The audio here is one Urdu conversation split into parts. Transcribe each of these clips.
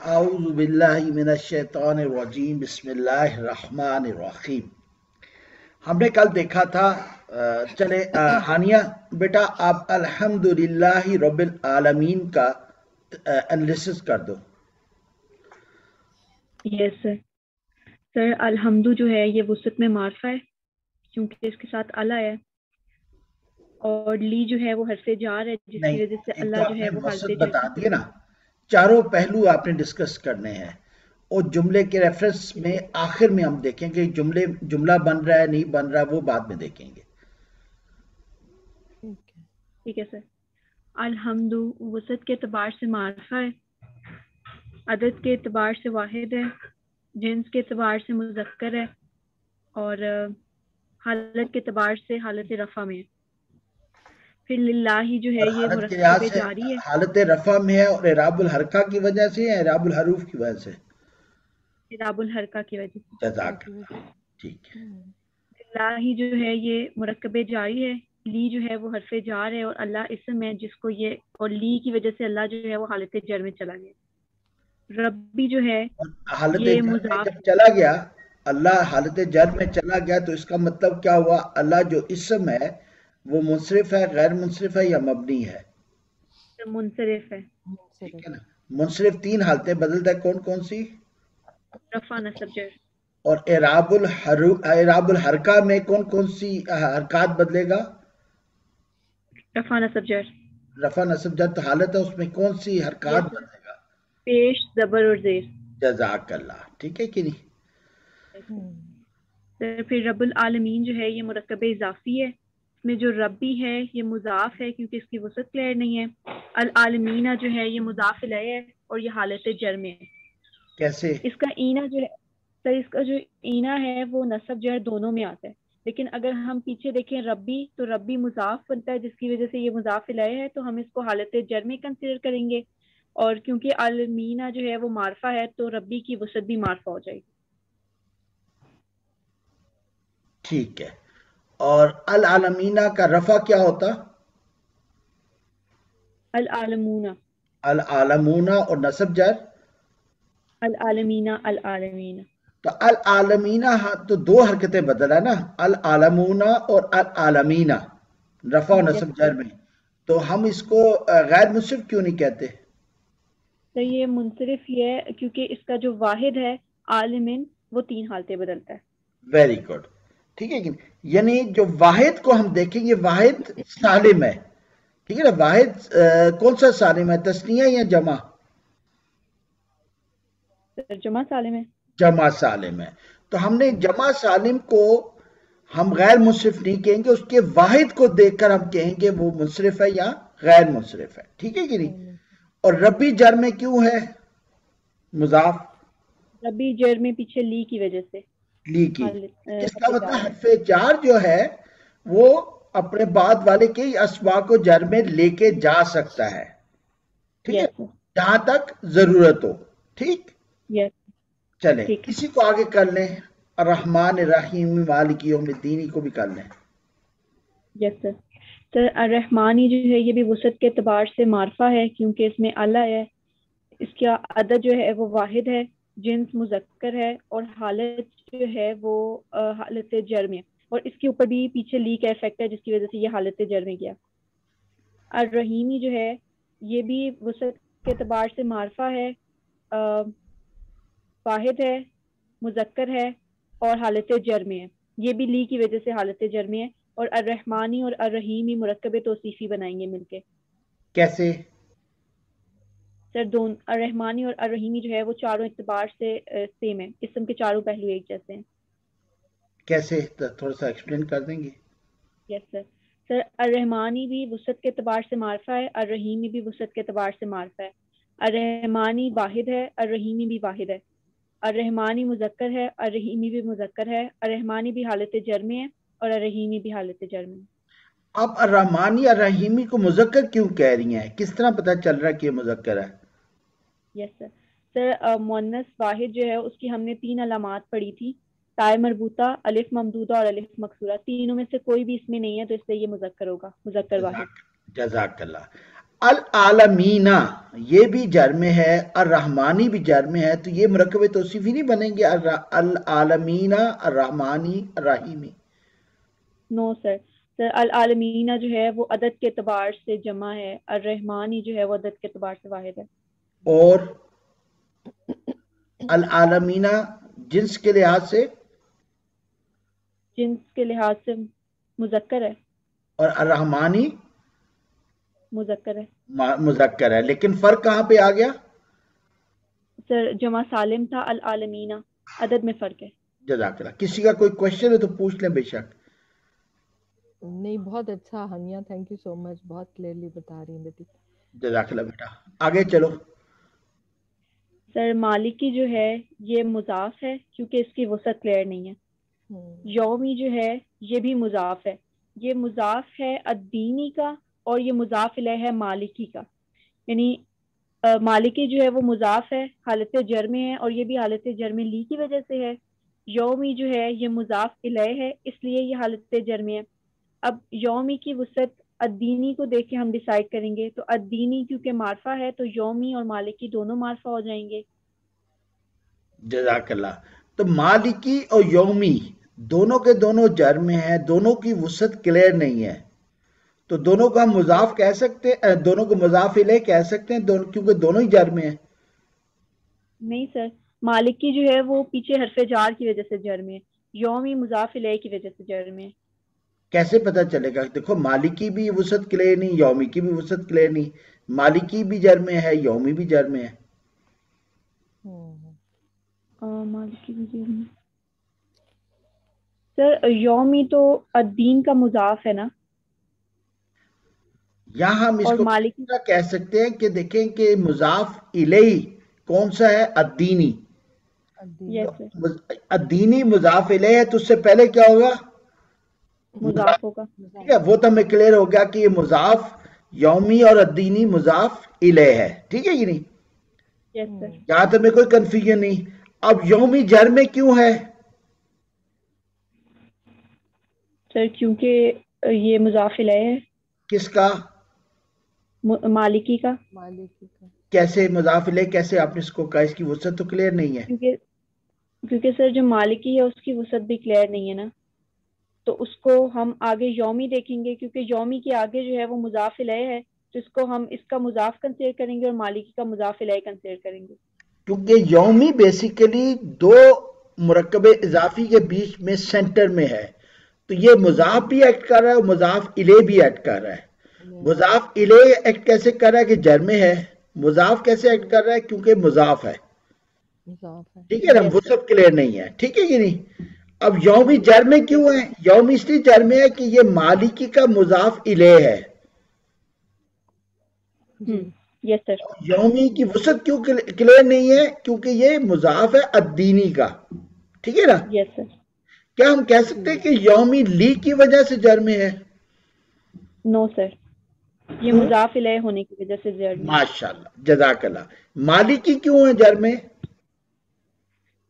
اعوذ باللہ من الشیطان الرجیم بسم اللہ الرحمن الرحیم. ہم نے کل دیکھا تھا چلے ہانیہ بیٹا آپ الحمدللہ رب العالمین کا انالیسس کر دو. یس سر الحمد جو ہے یہ وسط میں معرفہ ہے کیونکہ اس کے ساتھ اللہ ہے، اور لی جو ہے وہ حرف جار ہے جس کی وجہ سے اللہ جو ہے وہ وسط حالت بتا دیے نا، چاروں پہلو آپ نے ڈسکس کرنے ہیں اور جملے کے ریفرنس میں آخر میں ہم دیکھیں گے جملہ بن رہا ہے نہیں بن رہا وہ بعد میں دیکھیں گے. ٹھیک ہے سر. الحمد وسط کے اعتبار سے معرفہ ہے، عدد کے اعتبار سے واحد ہے، جنس کے اعتبار سے مذکر ہے، اور حالت کے اعتبار سے حالت رفع میں ہے. پھر للہ جو ہے یہ حالت کے لحاظ مرکب سے جاری ہے، حالت رفع میں ہے اور اعراب الحرکہ کی وجہ سے یا اعراب الحروف کی وجہ سے؟ اعراب الحرکہ کی وجہ سے. جزاک اللہ. ٹھیک ہے. للہ جو ہے یہ مرکب جاری ہے، لی جو ہے وہ حرف جار ہے، اور اللہ اسم ہے جس کو یہ، اور لی کی وجہ سے اللہ جو ہے وہ حالت جر میں چلا گیا. ربی جو ہے حالت یہ جر میں مضاف، جب چلا گیا اللہ حالت جر میں چلا گیا تو اس کا مطلب کیا ہوا؟ اللہ جو اسم ہے وہ منصرف ہے، غیر منصرف ہے یا مبنی ہے؟ منصرف ہے. ٹھیک ہے نا. منصرف تین حالتیں بدلتا ہے، کون کون سی؟ رفع نصب جر. اور اعراب الحرکہ میں کون کون سی حرکات بدلے گا؟ رفع نصب جر. رفع نصب جر تو حالت ہے، اس میں کون سی حرکات Yes, sir. بدلے گا؟ پیش زبر اور زیر. جزاک اللہ. ٹھیک ہے کہ نہیں؟ پھر رب العالمین جو ہے یہ مرکب اضافی ہے، اس میں جو ربی ہے یہ مضاف ہے کیونکہ اس کی وسعت کلیئر نہیں ہے. العالمین جو ہے یہ مضاف الیہ ہے اور یہ حالت جر میں ہے. کیسے؟ اس کا اینا جو ہے سر، اس کا جو اینا ہے وہ نصب جر دونوں میں آتا ہے، لیکن اگر ہم پیچھے دیکھیں ربی تو ربی مضاف بنتا ہے جس کی وجہ سے یہ مضاف الیہ ہے، تو ہم اس کو حالت جر میں کنسیڈر کریں گے، اور کیونکہ عالمینہ جو ہے وہ معرفہ ہے تو ربی کی وسعت بھی معرفہ ہو جائے گی. ٹھیک ہے. اور العالمینہ کا رفع کیا ہوتا؟ العالمون. العالمون. اور نصب جر؟ العالمینہ. العالمین. تو العالمینہ تو دو حرکتیں بدل ہے نا، العالمون اور العالمینہ رفع و نصب جر میں. تو ہم اس کو غیر منصرف کیوں نہیں کہتے؟ تو یہ منصرف یہ ہے کیونکہ اس کا جو واحد ہے عالمین وہ تین حالتیں بدلتا ہے. Very good. ٹھیک ہے کہ یعنی جو واحد کو ہم دیکھیں گے واحد سالم ہے. ٹھیک ہے نا. واحد کون سا سالم ہے، تثنیہ یا جمع؟ جمع سالم ہے. جمع سالم ہے. تو ہم نے جمع سالم کو ہم غیر منصرف نہیں کہیں گے، اس کے واحد کو دیکھ کر ہم کہیں گے وہ منصرف ہے یا غیر منصرف ہے. ٹھیک ہے کہ نہیں. اور ربی جر میں کیوں ہے مضاف؟ ربی جر میں پیچھے لی کی وجہ سے. لی کی. اس کا مطلب حرف جار جو ہے وہ اپنے بعد والے کے اسما کو جر میں لے کے جا سکتا ہے. ٹھیک ہے، جہاں تک ضرورت ہو. ٹھیک. یس. چلیں اسی کو آگے کر لیں. الرحمن الرحیم مالک یوم الدین کو بھی کر لیں. یس سر. سر الرحمانی جو ہے یہ بھی وسعت کے اعتبار سے معرفہ ہے کیونکہ اس میں اللہ ہے، اس کا عدد جو ہے وہ واحد ہے، جنس مذکر ہے، اور حالت جو ہے وہ حالت جر میں، اور اس کے اوپر بھی پیچھے لی کا افیکٹ ہے جس کی وجہ سے یہ حالت جر میں گیا. الرحیمی جو ہے یہ بھی وسعت کے اعتبار سے معرفہ ہے، واحد ہے، مذکر ہے، اور حالت جر میں ہے. یہ بھی لی کی وجہ سے حالت جر میں ہے. اور الرحمانی اور الرحیمی مرکب توصیفی بنائیں گے مل کے. کیسے؟ سر دون الرحمانی اور الرحیمی جو ہے وہ چاروں اعتبار سے سیم ہے، اسم کے چاروں پہلو ایک جیسے ہیں. کیسے تھوڑا سا ایکسپلین کر دیں گے؟ یس سر. سر الرحمانی بھی وسعت کے اعتبار سے معرفہ ہے، الرحیمی بھی وسعت کے اعتبار سے معرفہ ہے. الرحمانی واحد ہے، الرحیمی بھی واحد ہے. الرحمانی مذکر ہے، الرحیمی بھی مذکر ہے. الرحمانی بھی حالت جر میں ہے اور الرحیمی بھی حالت جر میں ہے. آپ الرحمانی الرحیمی کو مذکر کیوں کہہ رہی ہیں؟ کس طرح پتہ چل رہا ہے کہ یہ مذکر ہے؟ یس سر. سر مؤنث واحد جو ہے اس کی ہم نے تین علامات پڑھی تھی، تائے مربوطہ، الف ممدودہ اور الف مکسورہ. تینوں میں سے کوئی بھی اس میں نہیں ہے تو اس سے یہ مذکر ہوگا، مذکر واحد. جزاک اللہ. العالمینا یہ بھی جر میں ہے، الرحمانی بھی جر میں ہے، تو یہ مرکب توصیفی نہیں بنیں گے؟ العالمینا، الرحمانی، الرحیمی. نو سر. سر العالمین جو ہے وہ عدد کے اعتبار سے جمع ہے، الرحمانی جو ہے وہ عدد کے اعتبار سے واحد ہے. اور العالمینا جنس کے لحاظ سے جنس کے لحاظ سے مذکر ہے. اور الرحمانی مذکر ہے. مذکر ہے، لیکن فرق کہاں پہ آ گیا؟ سر جمع سالم تھا، العالمین عدد میں فرق ہے. جزاک اللہ. کسی کا کوئی کوشچن ہے تو پوچھ لیں بے شک. نہیں بہت اچھا ہانیہ، تھینک یو سو مچ، بہت کلیئرلی بتا رہی ہیں بیٹی. جزاک اللہ بیٹا. آگے چلو. سر مالکی جو ہے یہ مضاف ہے کیونکہ اس کی وسعت کلیئر نہیں ہے. یومی جو ہے یہ بھی مضاف ہے، یہ مضاف ہے الدینی کا اور یہ مضاف الیہ ہے مالکی کا. یعنی مالکی جو ہے وہ مضاف ہے، حالت جر میں ہے، اور یہ بھی حالت جر میں لی کی وجہ سے ہے. یومی جو ہے یہ مضاف الیہ ہے، اس لیے یہ حالت جر میں ہے. اب یومی کی وسعت الدینی کو دیکھ کے ہم ڈیسائیڈ کریں گے، تو الدینی کیونکہ معرفہ ہے تو یومی اور مالکی دونوں معرفہ ہو جائیں گے. جزاک اللہ. تو مالکی اور یومی دونوں کے دونوں جر میں ہیں، دونوں کی وسعت کلیئر نہیں ہے، تو دونوں کو ہم مضاف کہہ سکتے ہیں، دونوں کو مضاف الیہ کہہ سکتے ہیں کیونکہ دونوں ہی جر میں ہیں. نہیں سر، مالکی جو ہے وہ پیچھے حرف جار کی وجہ سے جر میں ہے، یومی مضاف الیہ کی وجہ سے جر میں ہے. کیسے پتہ چلے گا؟ دیکھو مالکی بھی وسعت کلیئر نہیں، یومی کی بھی وسعت کلیئر نہیں. مالکی بھی جر میں ہے، یومی بھی جر میں ہے. مالکی بھی جر میں. سر یومی تو الدین کا مضاف ہے نا، یہاں ہم اس اور کو مالکی کہہ سکتے ہیں کہ دیکھیں کہ مضاف الیہ کون سا ہے؟ الدینی. یس سر الدینی مضاف الیہ ہے، تو اس سے پہلے کیا ہوگا؟ مضاف ہوگا. ٹھیک ہے، وہ تو ہمیں کلیئر ہو گیا کہ یہ مضاف یومی اور الدینی مضاف الیہ ہے. ٹھیک ہے یہ نہیں؟ یس سر. یہاں تو میں کوئی کنفیوژن نہیں. اب یومی جر میں کیوں ہے؟ سر کیونکہ یہ مضاف الیہ ہے. کس کا؟ مالکی کا. مالکی کا. کیسے مضاف الیہ کیسے آپ نے اس کو کہا؟ اس کی وسعت تو کلیئر نہیں ہے. کیونکہ سر جو مالکی ہے اس کی وسعت بھی کلیئر نہیں ہے نا، تو اس کو ہم آگے یومی دیکھیں گے، کیونکہ یومی کے آگے جو ہے وہ مضاف الیہ ہے، تو اس کو ہم اس کا مضاف کنسیڈر کریں گے اور مالکی کا مضاف الیہ کنسیڈر کریں گے. کیونکہ یومی بیسیکلی دو مرکب اضافی کے بیچ میں سینٹر میں ہے، تو یہ مضاف بھی ایکٹ کر رہا ہے اور مضاف الیہ بھی ایکٹ کر رہا ہے. مضاف الیہ ایکٹ کیسے کر رہا ہے کہ جر میں ہے، مضاف کیسے ایکٹ کر رہا ہے کیونکہ مضاف ہے. ٹھیک ہے نا، وسعت کلیئر نہیں ہے. ٹھیک ہے کہ نہیں؟ اب یومی جر میں کیوں ہے؟ یومی اس لیے جر میں ہے کہ یہ مالکی کا مضاف الیہ ہے. یس سر. یومی کی وسعت کیوں کلیئر نہیں ہے؟ کیونکہ یہ مضاف ہے الدینی کا. ٹھیک ہے نا؟ یس سر. کیا ہم کہہ سکتے ہیں کہ یومی لی کی وجہ سے جر میں ہے؟ نو سر، یہ مضاف الیہ ہونے کی وجہ سے جر میں. ماشاءاللہ، جزاک اللہ. مالکی کیوں ہے جر میں؟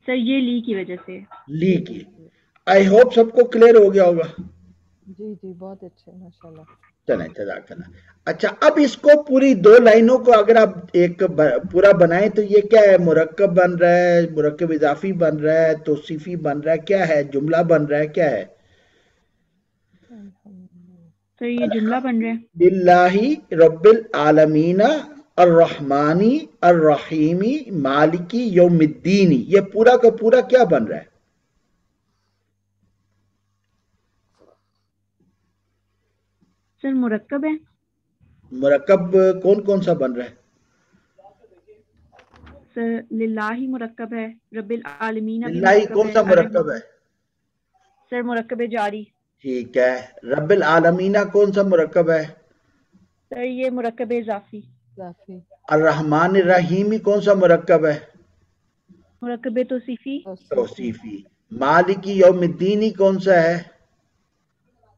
سر یہ لی کی وجہ سے. لی کی. آئی ہوپ سب کو کلیئر ہو گیا ہوگا. جی جی بہت اچھے ماشاءاللہ. چلیں جزاک اللہ. اچھا اب اس کو پوری دو لائنوں کو اگر آپ ایک پورا بنائیں تو یہ کیا ہے؟ مرکب بن رہا ہے، مرکب اضافی بن رہا ہے، توصیفی بن رہا ہے، کیا ہے؟ جملہ بن رہا ہے، کیا ہے؟ سر یہ جملہ بن رہا ہے. للہ رب العالمین الرحمانی الرحیمی مالکی یوم الدین، یہ پورا کا پورا کیا بن رہا ہے؟ سر مرکب ہے. مرکب کون کون سا بن رہا ہے؟ سر للہ مرکب ہے، رب العالمین بھی للہ مرکب کون ہے. سا مرکب ہے؟ سر مرکب جاری. ٹھیک ہے. رب العالمین کون سا مرکب ہے؟ سر یہ مرکب اضافی. الرحمن الرحیمی کون سا مرکب ہے؟ مرکب توصیفی. توصیفی. مالکی یوم الدین کون سا ہے؟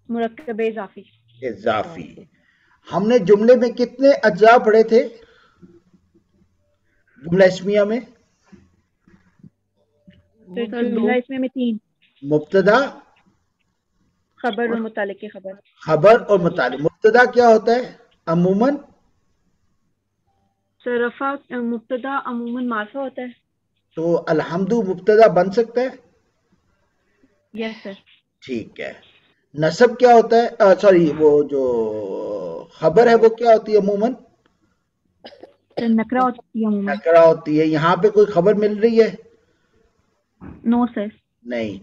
مرکب اضافی. اضافی. ہم نے جملے میں کتنے اجزاء پڑھے تھے جملہ اسمیہ میں؟ جملہ اسمیہ میں 3: مبتدا، خبر اور متعلق خبر. خبر اور متعلق. مبتدا کیا ہوتا ہے عموماً؟ سر رفع مبتدا عموماً معرفہ ہوتا ہے. تو الحمد مبتدا بن سکتا ہے. یس سر. ٹھیک ہے. نصب کیا ہوتا ہے؟ سوری وہ جو خبر ہے وہ کیا ہوتی ہے عموماً؟ سر نکرہ ہوتی ہے عموماً. نکرہ ہوتی ہے. یہاں پہ کوئی خبر مل رہی ہے؟ نو سر. نہیں.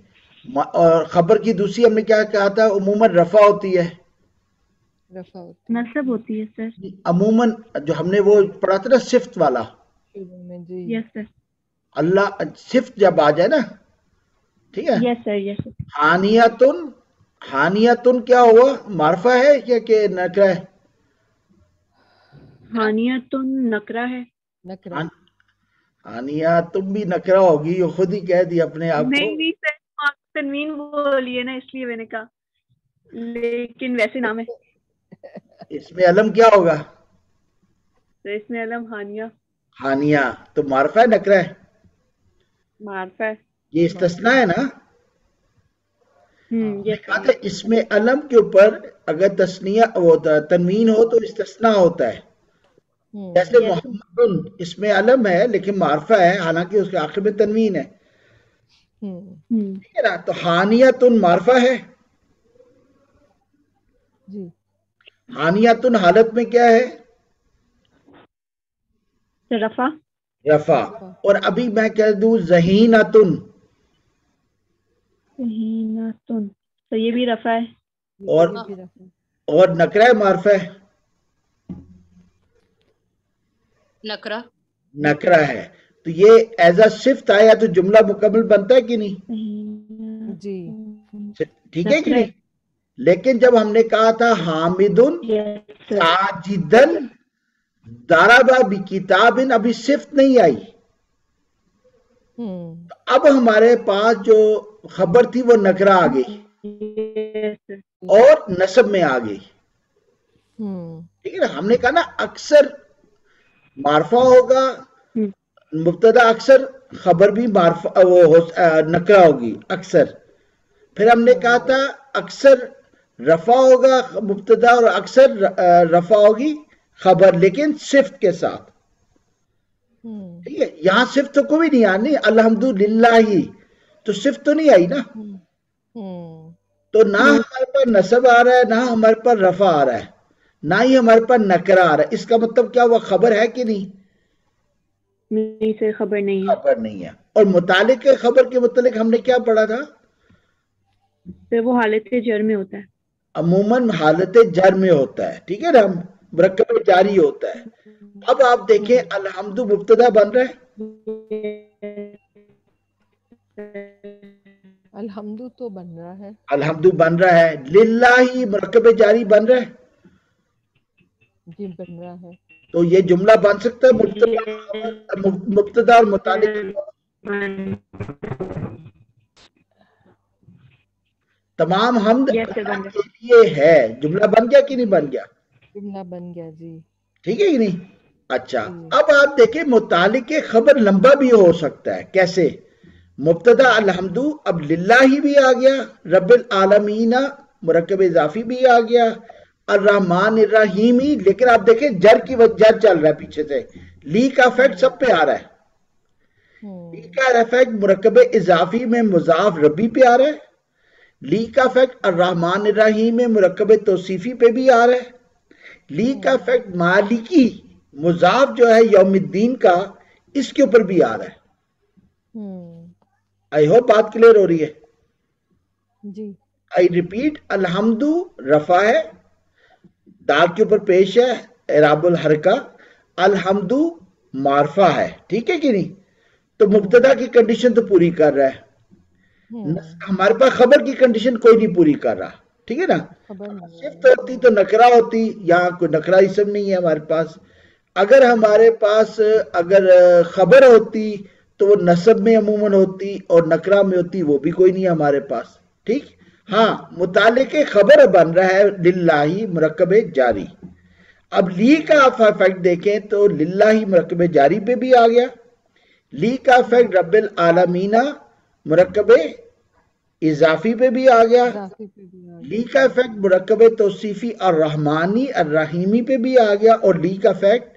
اور خبر کی دوسری ہم نے کیا کہا تھا؟ عموماً رفع ہوتی ہے. رفع ہوتی ہے نصب ہوتی ہے سر. عموماً جو ہم نے وہ پڑھا تھا نا صفت والا، شروع میں جی. یس سر. اللہ صفت جب آ جائے نا، ٹھیک ہے. یس سر. یس سر. حانیتن، حانیتن کیا ہوا؟ معرفہ ہے یا کہ نکرہ ہے؟ حانیتن نکرہ ہے. نکرہ. حانیہ تم بھی نکرہ ہوگی، یہ خود ہی کہہ دی اپنے آپ کو. نہیں سر آپ تنوین بولیے نا اس لیے میں نے کہا، لیکن ویسے نام ہے. اس میں علم کیا ہوگا؟ تو اس میں علم حانیہ. حانیہ تو معرفہ ہے نکرہ ہے؟ معرفہ ہے. یہ استثناء ہے نا. یس کہا تھا اس میں علم کے اوپر اگر تثنیہ وہ تنوین ہو تو استثناء ہوتا ہے. جیسے Yes. محمد اس میں علم ہے لیکن معرفہ ہے، حالانکہ اس کے آخر میں تنوین ہے. ٹھیک ہے نا. تو حانیتن معرفہ ہے. جی. حانیتن حالت میں کیا ہے؟ رفع. رفع. اور ابھی میں کہہ دوں ذہینتن، ذہینتن تو یہ بھی رفع ہے. اور نکرہ معرفہ ہے. نکرہ. نکرہ ہے. تو یہ ایز اے صفت آیا تو جملہ مکمل بنتا ہے کہ نہیں؟ جی. ٹھیک ہے کہ نہیں؟ لیکن جب ہم نے کہا تھا حامدن ساجدن ضرب بکتابن، ابھی صفت نہیں آئی. اب ہمارے پاس جو خبر تھی وہ نکرہ آ گئی اور نصب میں آ گئی. ٹھیک ہے نا. ہم نے کہا نا اکثر معرفہ ہوگا مبتدا، اکثر خبر بھی معرفہ وہ نکرہ ہوگی اکثر. پھر ہم نے کہا تھا اکثر رفع ہوگا مبتدا اور اکثر رفع ہوگی خبر، لیکن صفت کے ساتھ. ٹھیک ہے. یہاں صفت تو کوئی نہیں آنی، الحمدللہ تو صفت تو نہیں آئی نا. تو نہ ہمارے پر نصب آ رہا ہے، نہ ہمارے پر رفع آ رہا ہے، نہ ہی ہمارے پر نکرہ آ رہا ہے. اس کا مطلب کیا ہوا؟ خبر ہے کہ نہیں؟ نہیں سے خبر نہیں ہے. خبر نہیں ہے. اور متعلق خبر کے متعلق ہم نے کیا پڑھا تھا؟ پھر وہ حالت جر میں ہوتا ہے. عموماً حالت جر میں ہوتا ہے. ٹھیک ہے نا. مرکب جاری ہوتا ہے. اب آپ دیکھیں الحمد مبتدا بن رہا ہے. الحمد تو بن رہا ہے. الحمد بن رہا ہے. للہ مرکب جاری بن رہا ہے. جی بن رہا ہے. تو یہ جملہ بن سکتا ہے مبتدا اور متعلق. تمام حمد کے لیے ہے. جملہ بن گیا کہ نہیں بن گیا؟ جملہ بن گیا جی. ٹھیک ہے کہ نہیں؟ اچھا. اب آپ دیکھیں متعلق خبر لمبا بھی ہو سکتا ہے. کیسے؟ مبتدا الحمد، اب للہ بھی آ گیا، رب العالمین مرکب اضافی بھی آ گیا، الرحمن الرحیمی. لیکن آپ دیکھیں جر کی جر چل رہا ہے پیچھے سے. لی کا افیکٹ سب پہ آ رہا ہے. لی کا افیکٹ مرکب اضافی میں مضاف ربی پہ آ رہا ہے. لی کا افیکٹ الرحمن الرحیم میں مرکب توصیفی پہ بھی آ رہا ہے. لی کا افیکٹ مالکی مضاف جو ہے یوم الدین کا، اس کے اوپر بھی آ رہا ہے. آئی ہوپ بات کلیئر ہو رہی ہے. جی. آئی ریپیٹ، الحمد رفع ہے، دال کے اوپر پیش ہے اعراب الحرکہ. الحمد معرفہ ہے. ٹھیک ہے کہ نہیں؟ تو مبتدا کی کنڈیشن تو پوری کر رہا ہے. ہمارے پاس خبر کی کنڈیشن کوئی نہیں پوری کر رہا. ٹھیک ہے نا. صفت ہوتی تو نکرہ ہوتی، یہاں کوئی نکرہ اسم نہیں ہے ہمارے پاس. اگر ہمارے پاس اگر خبر ہوتی تو وہ نصب میں عموماً ہوتی اور نکرہ میں ہوتی، وہ بھی کوئی نہیں ہے ہمارے پاس. ٹھیک. ہاں متعلق خبر بن رہا ہے للہ مرکب جاری. اب لی کا افیکٹ دیکھیں تو للہ مرکب جاری پہ بھی آ گیا. لی کا افیکٹ رب العالمین مرکب اضافی پہ بھی آ گیا. لی کا افیکٹ مرکب توصیفی الرحمانی الرحیمی پہ بھی آ گیا. اور لی کا افیکٹ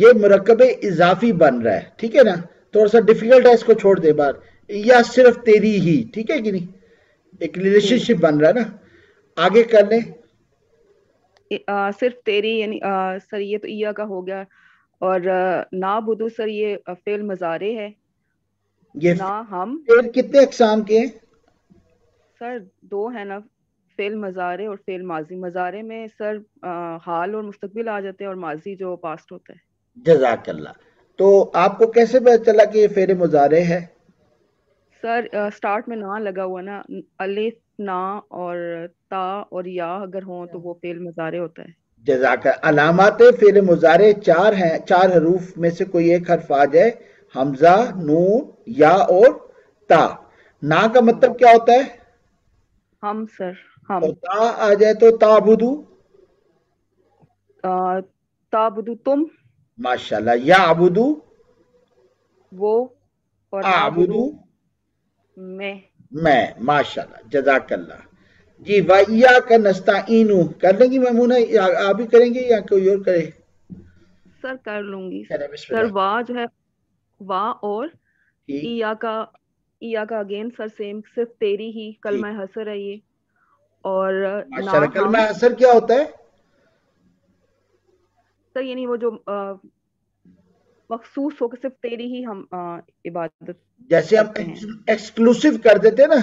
یہ مرکب اضافی بن رہا ہے، ٹھیک ہے نا، تھوڑا سا ڈیفیکلٹ ہے، اس کو چھوڑ دے بار، یا صرف تیری ہی، ٹھیک ہے کہ نہیں، ایک ریلیشن شپ بن رہا ہے نا. آگے کر لیں. صرف تیری یعنی سر یہ تو ایا کا ہو گیا، اور نعبدو سر یہ فعل مضارع ہے. یہ نہ ہم فعل کتنے اقسام کے ہیں؟ سر دو ہے نا، فعل مضارع اور فعل ماضی. مضارع میں سر حال اور مستقبل آ جاتے ہیں، اور ماضی جو پاسٹ ہوتا ہے. جزاک اللہ. تو آپ کو کیسے پتا چلا کہ یہ فعل مضارع ہے؟ سر سٹارٹ میں نہ لگا ہوا نا، الف نا اور تا اور یا اگر ہوں تو وہ فعل مضارع ہوتا ہے. جزاک اللہ. علامات فعل مضارع 4 ہیں، 4 حروف میں سے کوئی ایک حرف آ جائے، حمزہ، نون، یا اور تا. نا کا مطلب کیا ہوتا ہے؟ ہم سر ہم. اور تا آ جائے تو تعبدو. تعبدو تم. ماشاءاللہ. یا عبدو. وہ. اور اعبدو. میں. ماشاءاللہ. جزاک اللہ. جی وَإِيَّاكَ نَسْتَعِينُ کر لیں گی میمونہ؟ آپ ہی کریں گے یا کوئی اور کرے؟ سر کر لوں گی. چلے بسم سر اللہ. وا جو ہے وا اور ٹھیک ایا کا اگین سر سیم، صرف تیری ہی کلمہ حسر ہے یہ. اور نہ ماشاءاللہ. ہم کلمہ حسر کیا ہوتا ہے؟ سر یعنی وہ جو مخصوص ہو کہ صرف تیری ہی ہم عبادت جیسے ہم کرتے ہیں. ایکسکلوسیو کر دیتے نا،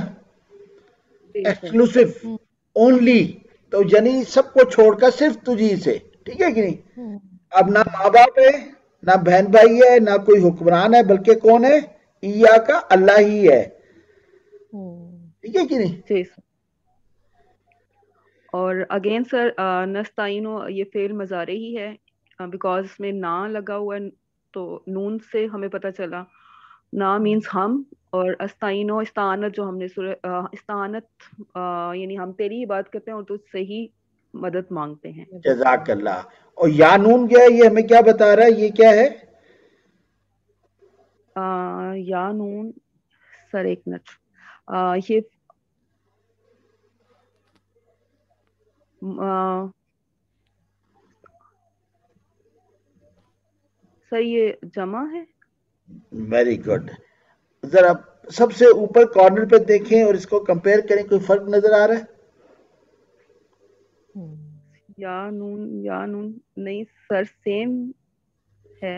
ایکسکلوسیو اونلی، تو یعنی سب کو چھوڑ کر صرف تجھی سے، ٹھیک ہے کہ نہیں؟ اب نہ ماں باپ ہے، نہ بہن بھائی ہے، نہ کوئی حکمران ہے، بلکہ کون ہے؟ ایا کا اللہ ہی ہے، ٹھیک ہے کہ نہیں؟ جی سر. اور اگین سر نستعینو یہ فعل مضارع ہی ہے، بیکاز اس میں نہ لگا ہوا ہے، تو نون سے ہمیں پتہ چلا نہ مینس ہم، اور استعینو استعانت جو ہم نے استعانت یعنی ہم تیری ہی بات کرتے ہیں اور تجھ سے ہی مدد مانگتے ہیں. جزاک اللہ. اور یا نون کیا ہے؟ یہ ہمیں کیا بتا رہا ہے؟ یہ کیا ہے؟ یا نون سر ایک منٹ، یہ سر یہ جمع ہے. Very good. ذرا سب سے اوپر کارنر پہ دیکھیں اور اس کو کمپیئر کریں، کوئی فرق نظر آ رہا ہے؟ یا نون نہیں سر، سیم ہے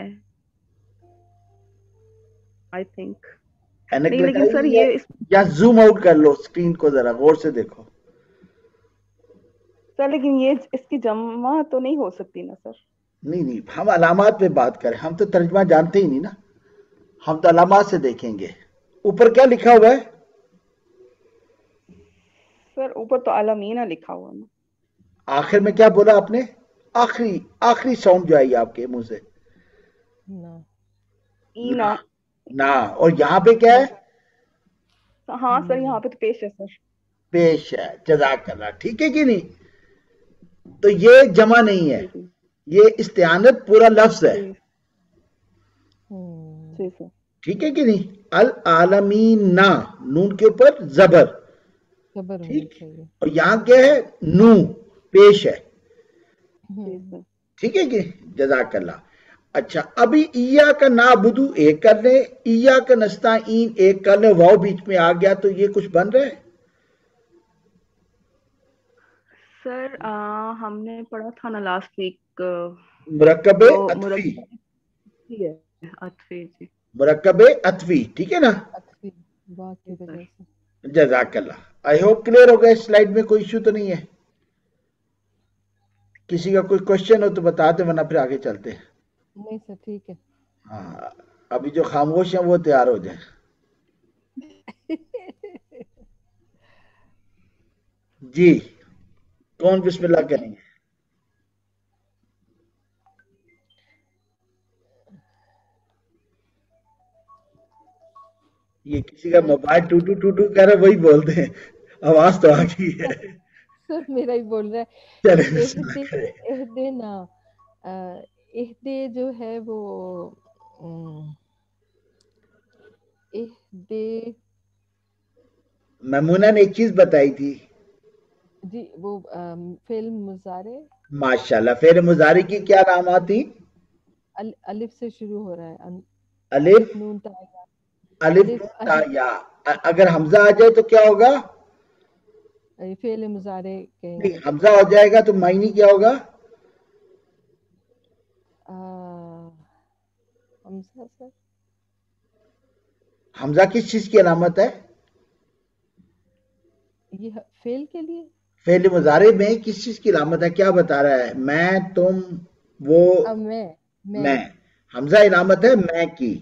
آئی تھنک. اینک نہیں لیکن سر لگائی ہے یہ یا زوم آؤٹ کر لو اسکرین کو، ذرا غور سے دیکھو. سر لیکن یہ اس کی جمع تو نہیں ہو سکتی نا سر. نہیں، ہم علامات پہ بات کریں، ہم تو ترجمہ جانتے ہی نہیں نا، ہم تو علامات سے دیکھیں گے. اوپر کیا لکھا ہوا ہے؟ سر اوپر تو عالمینہ لکھا ہوا نا. آخر میں کیا بولا آپ نے؟ آخری ساؤنڈ جو آئی آپ کے منہ سے؟ اینا. نا. اور یہاں پہ کیا ہے؟ ہاں سر یہاں پہ تو پیش ہے سر. پیش ہے. جزاک اللہ. ٹھیک ہے کہ نہیں؟ تو یہ جمع نہیں ہے، یہ استعانت پورا لفظ ہے، ٹھیک ہے کہ نہیں؟ العالمین نون کے اوپر زبر، ٹھیک. اور یہاں کیا ہے؟ نو پیش ہے، ٹھیک ہے کہ جزاک اللہ. اچھا ابھی ایا کا نعبدو ایک کر لیں، ایا کا نستعین ایک کر لیں، واو بیچ میں آ گیا تو یہ کچھ بن رہا ہے؟ سر ہم نے پڑھا تھا نا لاسٹ ویک مرکب عطفی. جی مرکب عطفی، ٹھیک ہے نا؟ جزاک اللہ. آئی ہوپ کلیئر ہو گیا. سلائیڈ میں کوئی ایشو تو نہیں ہے؟ کسی کا کوئی کوشچن ہو تو بتا دیں ورنہ پھر آگے چلتے ہیں. نہیں سر ٹھیک ہے. ہاں ابھی جو خاموش ہیں وہ تیار ہو جائیں. جی کون بسم اللہ کریں گے؟ یہ کسی کا موبائل ٹوٹو ٹوٹو کہہ رہا ہے، وہی بولتے ہیں، آواز تو آ گئی ہے. سر میرا ہی بول رہا ہے. چلے بسم اللہ کریں. اہدے جو ہے وہ اہدے میمونہ نے ایک چیز بتائی تھی. جی وہ فعل مضارع. ماشاءاللہ. فعل مضارع کی کیا علامات تھی؟ الف سے شروع ہو رہا ہے الف نون تا یا الف الف نون تا یا. اگر حمزہ آ جائے تو کیا ہوگا؟ فعل مضارع کہیں نہیں، گے. حمزہ ہو جائے گا تو معنی کیا ہوگا؟ حمزہ سر حمزہ کس چیز کی علامت ہے؟ یہ فعل کے لیے فعل مضارع میں کس چیز کی علامت ہے؟ کیا بتا رہا ہے؟ میں، تم، وہ، میں. حمزہ علامت ہے میں کی.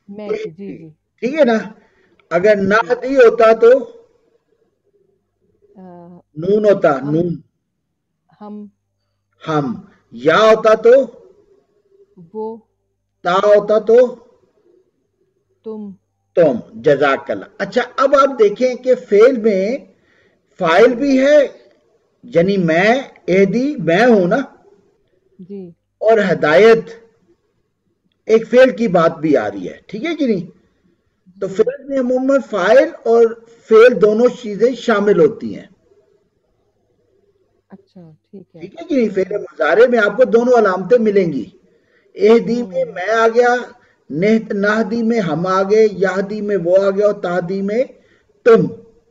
میں کی. جی جی. ٹھیک ہے نا. اگر نہ دی ہوتا تو نون ہوتا، نون. ہم. یا ہوتا تو وہ. تا ہوتا تو تم. جزاک اللہ. اچھا اب آپ دیکھیں کہ فعل میں فاعل بھی ہے، یعنی میں، اہدی میں ہوں نا، جی. اور ہدایت ایک فعل کی بات بھی آ رہی ہے. ٹھیک ہے کہ نہیں؟ تو فعل میں عموماً فاعل اور فعل دونوں چیزیں شامل ہوتی ہیں. اچھا ٹھیک ہے. ٹھیک ہے کہ نہیں؟ فعل مضارع میں آپ کو دونوں علامتیں ملیں گی. اہدی میں میں آ گیا، نہدی میں ہم آ گئے، یہدی میں وہ آ گیا، اور تہدی میں تم.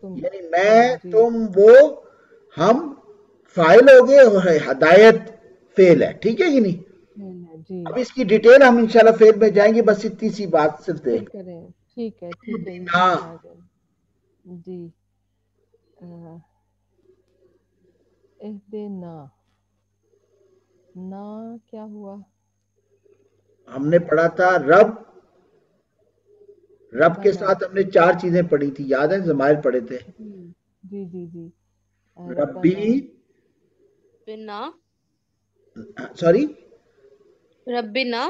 یعنی میں، تم، وہ، ہم فاعل ہو گئے اور ہدایت فعل ہے. ٹھیک ہے کہ نہیں؟ جی. اب اس کی ڈیٹیل ہم انشاءاللہ فعل میں جائیں گے، بس اتنی سی بات صرف دیکھ کریں. ٹھیک ہے ٹھیک ہے. جی. اہدنا نا کیا ہوا؟ ہم نے پڑھا تھا رب کے ساتھ ہم نے 4 چیزیں پڑھی تھی، یاد ہے؟ ضمائر پڑھے تھے. جی جی جی. ربی، بنا سوری ربنا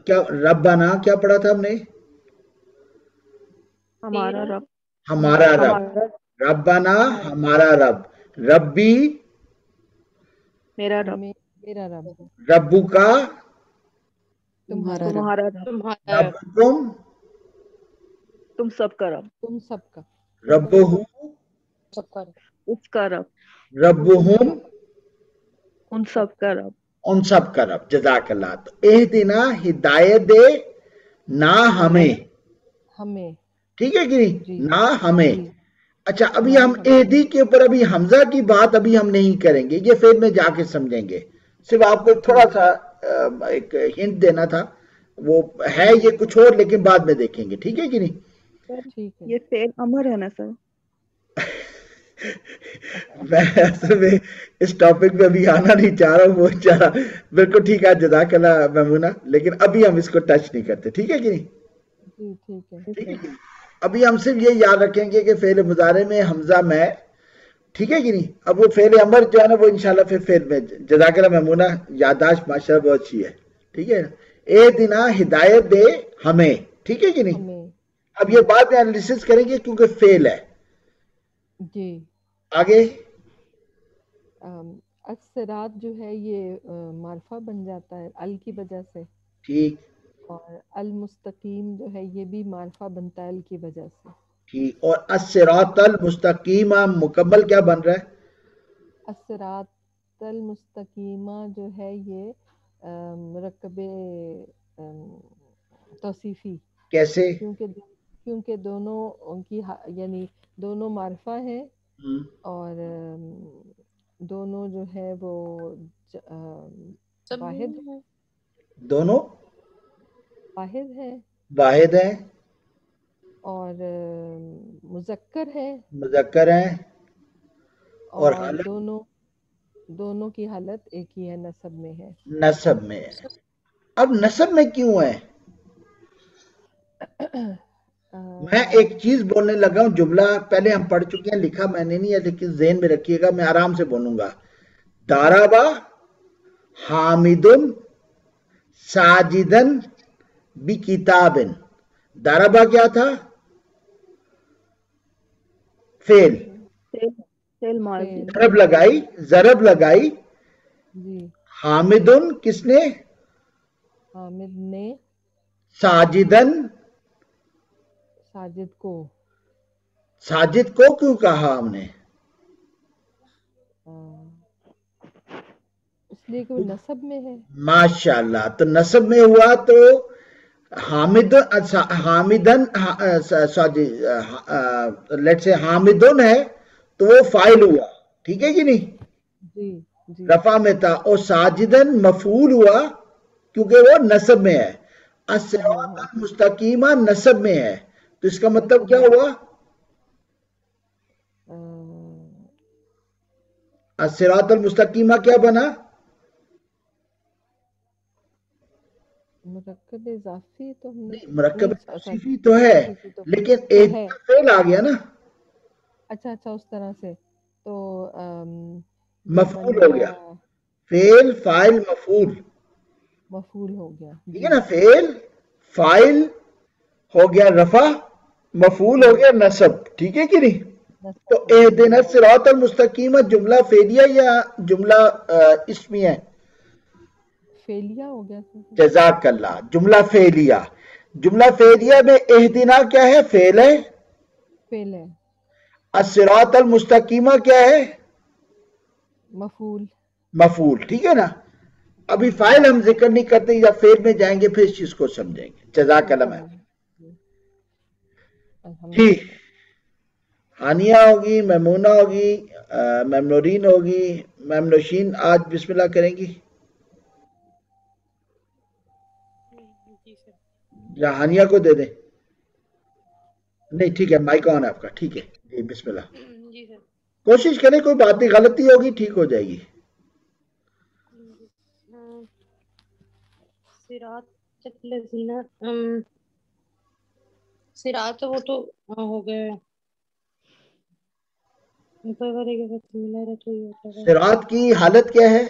کیا ربنا کیا پڑھا تھا ہم نے؟ ہمارا رب. ہمارا رب. ربنا ہمارا رب. ربی میرا رب. میرا رب. ربو کا تمہارا رب. تمہارا رب. تمہارا رب. ربکم تم سب کا رب. تم سب کا. ربہو سب کا رب. اس کا رب. ربہم ان سب کا رب. ان سب کا رب. جزاک اللہ. تو اہدنا ہدایت دے نہ ہمیں. ٹھیک ہے کہ نہیں؟ نہ ہمیں. اچھا ابھی ہم اہدی کے اوپر ابھی حمزہ کی بات ابھی ہم نہیں کریں گے، یہ فعل میں جا کے سمجھیں گے. صرف آپ کو تھوڑا سا ایک ہنٹ دینا تھا، وہ ہے یہ کچھ اور لیکن بعد میں دیکھیں گے. ٹھیک ہے کہ نہیں؟ یہ فعل امر ہے نا سر؟ میں اصل میں اس ٹاپک پہ ابھی آنا نہیں چاہ رہا ہوں، وہ چاہ رہا بالکل ٹھیک ہے. جزاک اللہ میمونہ. لیکن ابھی ہم اس کو ٹچ نہیں کرتے. ٹھیک ہے کہ نہیں؟ ٹھیک ہے. ابھی ہم صرف یہ یاد رکھیں گے کہ فعل مضارع میں حمزہ میں. ٹھیک ہے کہ نہیں؟ اب وہ فعل امر جو ہے نا وہ انشاءاللہ پھر فعل میں. جزاک اللہ میمونہ، یادداشت ماشاءاللہ بہت اچھی ہے. ٹھیک ہے. اے دینا ہدایت دے ہمیں. ٹھیک ہے کہ نہیں؟ اب یہ بات میں انالیسس کریں گے کیونکہ فعل ہے. جی. آگے الصراط جو ہے یہ معرفہ بن جاتا ہے ال کی وجہ سے. ٹھیک. اور المستقیم جو ہے یہ بھی معرفہ بنتا ہے ال کی وجہ سے. ٹھیک. اور الصراط المستقیم مکمل کیا بن رہا ہے؟ الصراط المستقیمہ جو ہے یہ مرکب توصیفی. کیسے؟ کیونکہ دونوں ان کی یعنی دونوں معرفہ ہیں اور دونوں جو ہے وہ واحد ہے. دونوں واحد ہے اور مذکر ہے. اور دونوں کی حالت ایک ہی ہے، نسب میں ہے. نسب میں ہے. اب نسب میں کیوں ہے؟ میں ایک چیز بولنے لگا ہوں، جملہ پہلے ہم پڑھ چکے ہیں، لکھا میں نے نہیں ہے لیکن ذہن میں رکھیے گا، میں آرام سے بولوں گا. دارابا حامدن ساجدن بکتابن. دارابا کیا تھا؟ فعل. ضرب لگائی. حامدن کس نے؟ حامد نے. ساجدن ساجد کو کیوں کہا ہم نے؟ لیے کہ وہ نسب میں ہے. ماشاءاللہ. تو نسب میں ہوا تو حامدن سوری لیٹ سے حامدن ہے تو وہ فاعل ہوا. ٹھیک ہے کہ نہیں؟ جی جی رفع میں تھا. اور ساجدن مفعول ہوا کیونکہ وہ نسب میں ہے. الصراط المستقیمہ نسب میں ہے تو اس کا مطلب کیا ہوا؟ الصراط المستقیمہ کیا بنا؟ مرکب اضافی تو ہم نے مرکب نہیں، توصیفی تو ہے توصیفی تو لیکن تو ایک ہے. فعل آ گیا نا، اچھا اچھا اس طرح سے تو یہ مفعول بن ہو گیا. فعل فاعل مفعول. مفعول ہو گیا. ٹھیک ہے نا؟ فعل فاعل ہو گیا رفع، مفعول ہو گیا نصب. ٹھیک ہے کہ نہیں؟ تو اہدنا الصراط المستقیم جملہ فعلیہ یا جملہ اسمی ہے؟ فعلیہ ہو گیا. جزاک اللہ. جملہ فعلیہ. جملہ فعلیہ میں اہدنا کیا ہے؟ فعل ہے. فعل ہے. الصراط المستقیمہ کیا ہے؟ مفعول. مفعول. ٹھیک ہے نا؟ ابھی فاعل ہم ذکر نہیں کرتے، یا فعل میں جائیں گے پھر اس چیز کو سمجھیں گے. جزاک اللہ. میں جی ہانیہ ہوگی، میمونہ ہوگی، میم نورین ہوگی، میم نوشین آج بسم اللہ کریں گی یا ہانیہ کو دے دیں؟ نہیں ٹھیک ہے، مائک آن ہے آپ کا. ٹھیک ہے جی بسم اللہ. جی سر. کوشش کریں کوئی بات نہیں، غلطی ہوگی ٹھیک ہو جائے گی. صراط وہ تو ہو گئے. صراط کی حالت کیا ہے؟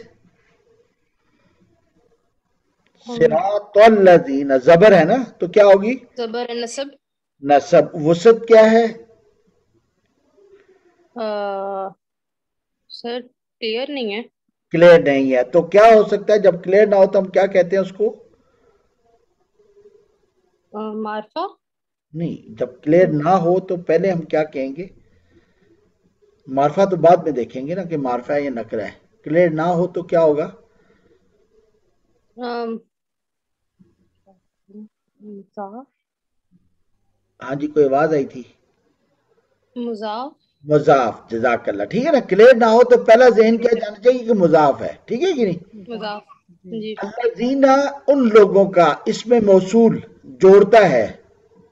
صراط الذین زبر ہے نا تو کیا ہوگی؟ زبر نصب. نصب. وسط کیا ہے؟ سر کلیئر نہیں ہے. کلیئر نہیں ہے تو کیا ہو سکتا ہے؟ جب کلیئر نہ ہو تو ہم کیا کہتے ہیں اس کو؟ معرفہ. نہیں، جب کلیئر نہ ہو تو پہلے ہم کیا کہیں گے؟ معرفہ تو بعد میں دیکھیں گے نا کہ معرفہ ہے یا نکرہ ہے. کلیئر نہ ہو تو کیا ہوگا؟ مضاف. ہاں جی کوئی آواز آئی تھی. مضاف. مضاف. جزاک اللہ. ٹھیک ہے نا؟ کلیئر نہ ہو تو پہلا ذہن کیا جانا چاہیے کہ مضاف ہے. ٹھیک ہے کہ نہیں؟ مضاف. جی. الذین ان لوگوں کا اس میں موصول جوڑتا ہے.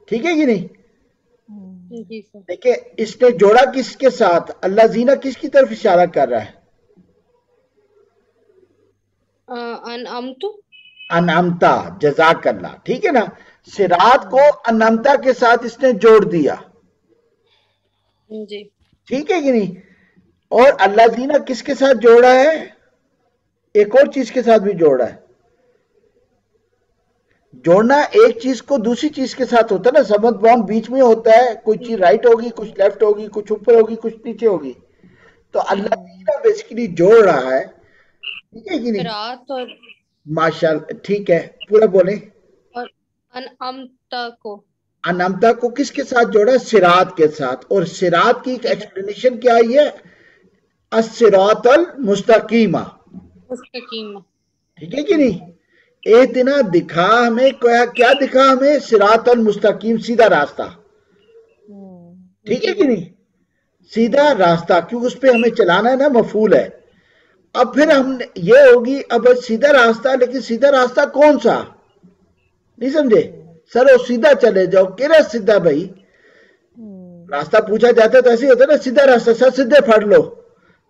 ٹھیک ہے کہ نہیں؟ جی سر. دیکھیں اس نے جوڑا کس کے ساتھ؟ اللہ زینہ کس کی طرف اشارہ کر رہا ہے؟ انعمت. انعمتا. جزاک اللہ. ٹھیک ہے نا؟ صراط کو انعمتا کے ساتھ اس نے جوڑ دیا. جی. ٹھیک ہے کہ نہیں؟ اور اللہ زینہ کس کے ساتھ جوڑا ہے؟ ایک اور چیز کے ساتھ بھی جوڑا ہے. جوڑنا ایک چیز کو دوسری چیز کے ساتھ ہوتا ہے نا، سمت باؤنڈ بیچ میں ہوتا ہے. کوئی چیز رائٹ ہوگی، کچھ لیفٹ ہوگی، کچھ اوپر ہوگی، کچھ نیچے ہوگی. تو اللہ زینہ بیسیکلی جوڑ رہا ہے. ٹھیک ہے کہ نہیں؟ صراط اور ماشاءاللہ. ٹھیک ہے پورا بولیں. انعمت کو. انعمتا کو کس کے ساتھ جوڑا؟ صراط کے ساتھ. اور صراط کی ایک ایکسپلینیشن کیا آئی ہے؟ الصراط المستقیمہ. مستقیم. ٹھیک ہے کہ نہیں؟ اہدنا دکھا ہمیں، کیا دکھا ہمیں؟ صراط المستقیم، سیدھا راستہ. ٹھیک ہے کہ نہیں؟ سیدھا راستہ، کیونکہ اس پہ ہمیں چلانا ہے نا، مفعول ہے. اب پھر ہم یہ ہوگی اب سیدھا راستہ، لیکن سیدھا راستہ کون سا؟ نہیں سمجھے سر؟ وہ سیدھا چلے جاؤ. کہنا سیدھا بھائی راستہ پوچھا جاتا ہے تو ایسے ہی ہوتا ہے نا، سیدھا راستہ سر سیدھے پھڑ لو.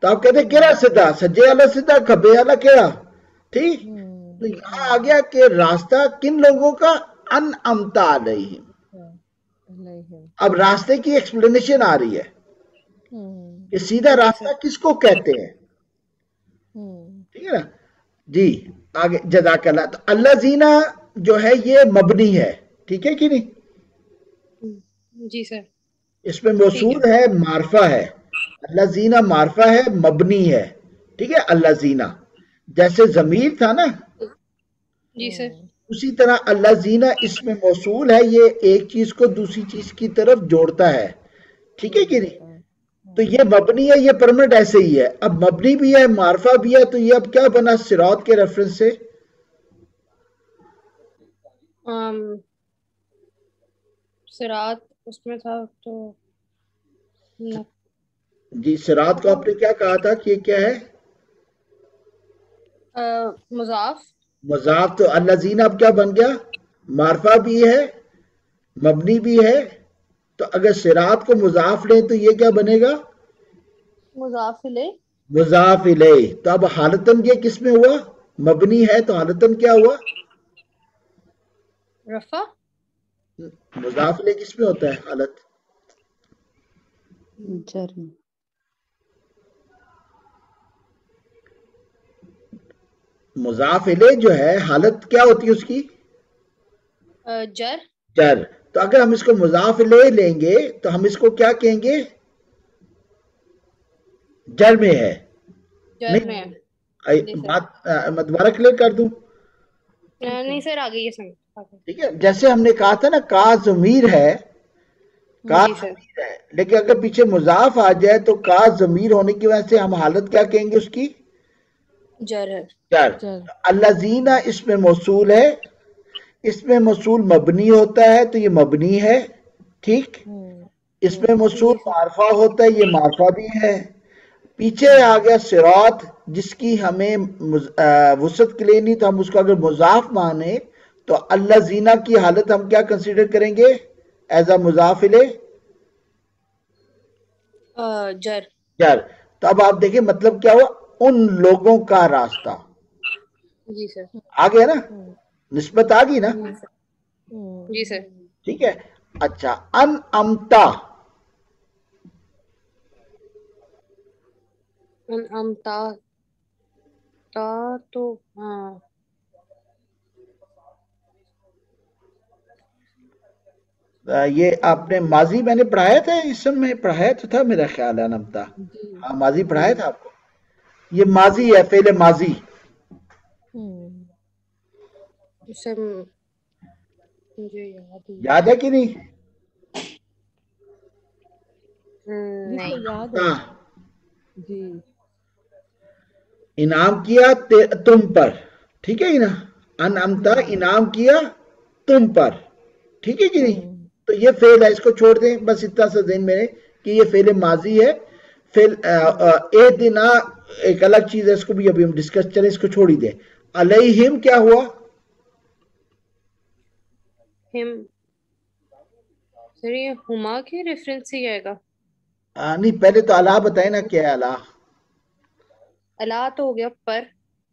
تو آپ کہتے ہیں کہنا سیدھا، سجے والا سیدھا، کھبے والا کہڑا. ٹھیک. تو یہاں آ گیا کہ راستہ کن لوگوں کا؟ انعمتا علیہم. اب راستے کی ایکسپلینیشن آ رہی ہے کہ سیدھا راستہ کس کو کہتے ہیں. ٹھیک ہے نا جی؟ آگے جزاک اللہ. تو اللہ زینہ جو ہے یہ مبنی ہے. ٹھیک ہے کہ نہیں؟ جی سر. اس میں موصول ہے، معرفہ ہے. اللہ زینہ معرفہ ہے، مبنی ہے. ٹھیک ہے؟ اللہ زینہ جیسے ضمیر تھا نا، جی سر. اسی طرح اللہ زینہ اس میں موصول ہے، یہ ایک چیز کو دوسری چیز کی طرف جوڑتا ہے. ٹھیک ہے کہ نہیں؟ تو یہ مبنی ہے، یہ پرمنٹ ایسے ہی ہے. اب مبنی بھی ہے، معرفہ بھی ہے، تو یہ اب کیا بنا صراط کے ریفرنس سے؟ صراط اس میں تھا تو جی صراط کو آپ نے کیا کہا تھا کہ یہ کیا ہے؟ مضاف. مضاف. تو الذین اب کیا بن گیا؟ معرفہ بھی ہے، مبنی بھی ہے. تو اگر صراط کو مضاف لیں تو یہ کیا بنے گا؟ مضاف الیہ. مضاف الیہ. تو اب حالتاً یہ کس میں ہوا؟ مبنی ہے تو حالتاً کیا ہوا؟ رفع. مضاف الیہ کس میں ہوتا ہے حالت؟ جر. مضاف الیہ جو ہے حالت کیا ہوتی ہے اس کی؟ جر. جر. تو اگر ہم اس کو مضاف الیہ لیں گے تو ہم اس کو کیا کہیں گے؟ جر میں ہے. جر میں بات میں دوبارہ کلیئر کر دوں. نہیں سر آگے یہ سمجھ. ٹھیک ہے، جیسے ہم نے کہا تھا نا کا ضمیر ہے، کا ضمیر ہے، لیکن اگر پیچھے مضاف آ جائے تو کا ضمیر ہونے کی وجہ سے ہم حالت کیا کہیں گے اس کی؟ جر ہے. جر. الذین اس میں موصول ہے، اس میں موصول مبنی ہوتا ہے تو یہ مبنی ہے. ٹھیک. اس میں موصول معرفہ ہوتا ہے، یہ معرفہ بھی ہے. پیچھے آ گیا صراط جس کی ہمیں وسعت کے لیے نہیں، تو ہم اس کو اگر مضاف مانے تو الذین کی حالت ہم کیا کنسیڈر کریں گے ایز اے مضاف الیہ؟ جر. جر. تو اب آپ دیکھیں مطلب کیا ہوا؟ ان لوگوں کا راستہ. جی سر. آ گیا نا، نسبت آ گئی نا. جی سر. ٹھیک ہے. اچھا انعمتا. انعمتا تا تو ہاں یہ آپ نے ماضی میں نے پڑھایا تھا، اسم میں پڑھایا تو تھا میرا خیال ہے انعمتا. ہاں ماضی پڑھایا تھا آپ کو. یہ ماضی ہے، فعل ماضی. اسے مجھے یاد ہے کہ نہیں؟ نہیں. یاد ہے جی. انعام کیا تم پر. ٹھیک ہے نا، انعمتا انعام کیا تم پر. ٹھیک ہے کہ نہیں؟ تو یہ فعل ہے، اس کو چھوڑ دیں. بس اتنا سا ذہن میں کہ یہ فعل ماضی ہے. فعل اہدنا ایک الگ چیز ہے، اس کو بھی ابھی ہم ڈسکس چلیں، اس کو چھوڑ ہی دیں. علیہم کیا ہوا؟ ہم سر یہ ہما کے ریفرنس ہی آئے گا. نہیں پہلے تو اللہ بتائیں نا کیا ہے اللہ. اللہ تو ہو گیا پر.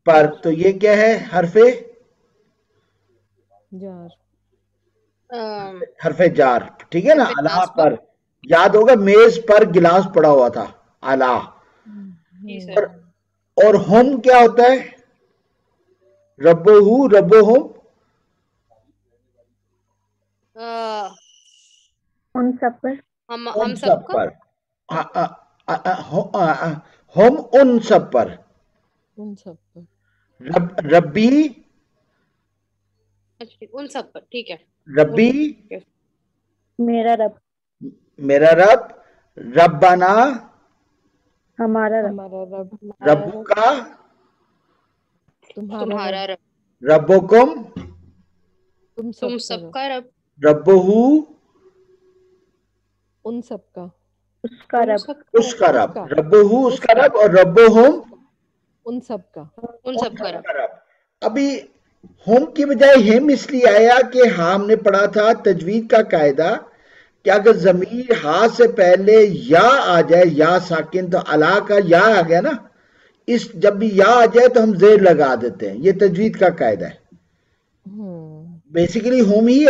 پر. تو یہ کیا ہے؟ حرف جار. حرف جار. ٹھیک ہے نا. اللہ پر. یاد ہوگا میز پر گلاس پڑا ہوا تھا. اللہ. اور ہم کیا ہوتا ہے؟ ربہو. ربہم ان سب پر. ہم سب کا. ہم ان سب پر. ان سب پر. ربی. ان سب پر. ٹھیک ہے. ربی میرا رب. میرا رب. ربنا ہمارا رب. ہمارا رب. ربو کا. تمہارا رب. ربکم تم سب کا رب. ربہو ان سب کا. اس کا رب. اس کا رب. ربہو اس کا رب، اور ربہم ان سب کا. ان سب کا رب. ابھی ہم کی بجائے ہم اس لیے آیا کہ ہاں ہم نے پڑھا تھا تجوید کا قاعدہ کہ اگر ضمیر ہاں سے پہلے یا آ جائے، یا ساکن، تو الا کا یا آ گیا نا، اس جب بھی یا آ جائے تو ہم زیر لگا دیتے ہیں. یہ تجوید کا قاعدہ ہے. بیسیکلی ہم ہی